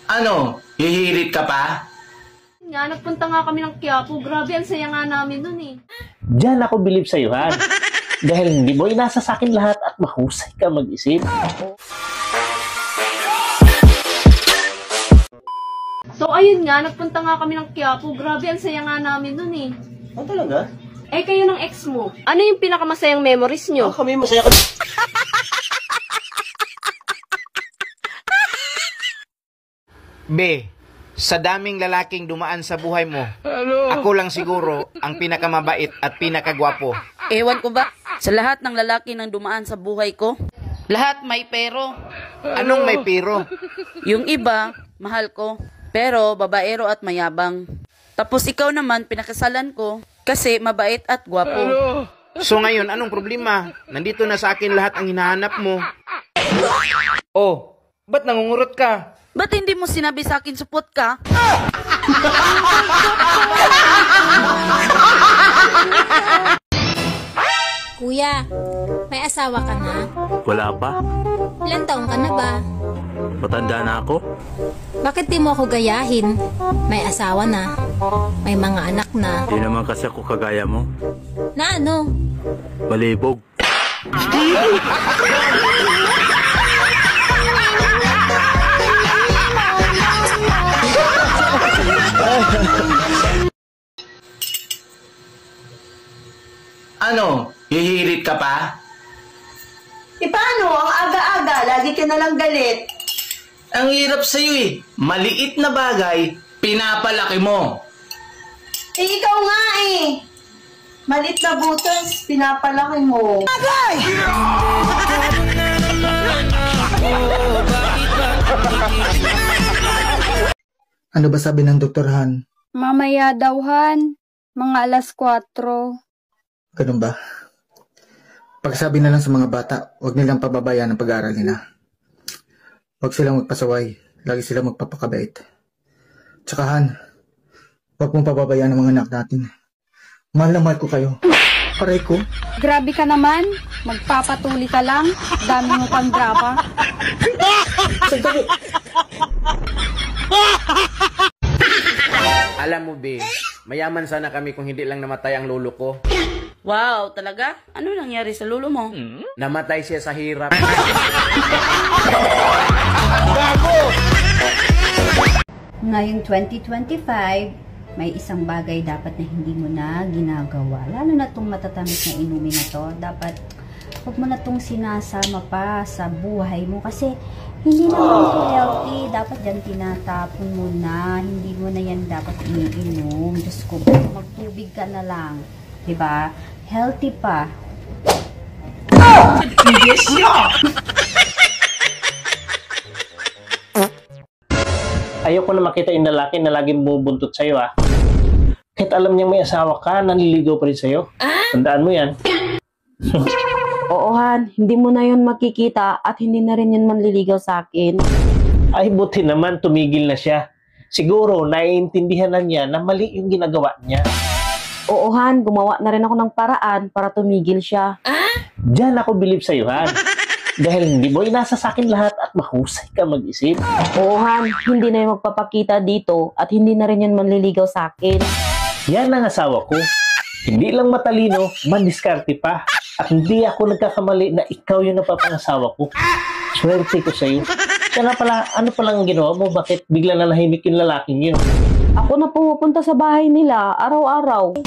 Ano? Hihirit ka pa? Nga, nagpunta nga kami ng Quiapo. Grabe, ang saya nga namin nun eh. Diyan ako believe sa'yo, Han. Dahil hindi mo inasa sa akin lahat at mahusay ka mag-isip. So, ayun nga, nagpunta nga kami ng Quiapo. Grabe, ang saya nga namin nun eh. Oh, talaga? Eh, kayo ng ex mo, ano yung pinakamasayang memories nyo? Kami masaya ka. Be, sa daming lalaking dumaan sa buhay mo, ako lang siguro ang pinakamabait at pinakagwapo. Ewan ko ba, sa lahat ng lalaki nang dumaan sa buhay ko, lahat may pero. Anong may pero? Yung iba, mahal ko, pero babaero at mayabang. Tapos ikaw naman, pinakasalan ko, kasi mabait at gwapo. So ngayon, anong problema? Nandito na sa akin lahat ang hinahanap mo. Oh, ba't nangungurot ka? Ba't hindi mo sinabi sa akin supot ka? Kuya, may asawa ka na? Wala pa. Ilan taong ka na ba? Matanda na ako. Bakit di mo ako gayahin? May asawa na. May mga anak na. Hindi naman kasi ako kagaya mo. Na ano? Malibog. Ano? Hihirit ka pa? Paano? Ang aga-aga, lagi ka nalang galit. Ang hirap sa'yo eh. Maliit na bagay, pinapalaki mo. Ikaw nga eh. Maliit na butas, pinapalaki mo. Agay! Ano ba sabi ng Dr. Han? Mamaya daw, Han. Mga alas 4. Ganun ba? Pagsabi na lang sa mga bata, huwag nilang pababayaan ang pag-aaral nila. Huwag silang magpasaway, lagi silang magpapakabait. Tsaka Han, huwag mong pababayaan ang mga anak natin. Mahal na mahal ko kayo. Paray ko. Grabe ka naman. Magpapatuli ka lang. Dami mo pang drama. Alam mo, Be, mayaman sana kami kung hindi lang namatay ang lolo ko. Wow, talaga? Ano nangyari sa lolo mo? Namatay siya sa hirap. Ngayong 2025, may isang bagay dapat na hindi mo na ginagawa. Lalo na itong matatamis na inumin na to. Dapat, huwag mo na itong sinasama pa sa buhay mo. Kasi, hindi naman ito healthy. Dapat yan tinatapon mo na. Hindi mo na yan dapat iniinom. Diyos ko, magtubig ka na lang. Diba? Healthy pa. Yes, Ayoko na makita yung lalaki na laging bubuntot sa'yo, ha? Kahit alam niyang may asawa ka, nanliligaw pa rin sa'yo. Tandaan mo yan. Oo, Han. Hindi mo na yun makikita at hindi na rin yun manliligaw sa akin. Ay, buti naman, tumigil na siya. Siguro, naiintindihan na niya na mali yung ginagawa niya. Oo, Han. Gumawa na rin ako ng paraan para tumigil siya. Diyan ako believe sa'yo, Han. Dahil hindi mo inasa sa akin lahat at mahusay ka mag-isip. Oo, Han. Hindi na yung magpapakita dito at hindi na rin yun manliligaw sa akin. Yan ang asawa ko. Hindi lang matalino, mandiskarte pa. At hindi ako nagkakamali na ikaw yung napapangasawa ko. Swerte ko sa'yo. Kaya nga pala, ano palang ginawa mo? Bakit bigla na nahimik yung lalaking yun? Ako na pumupunta sa bahay nila, araw-araw.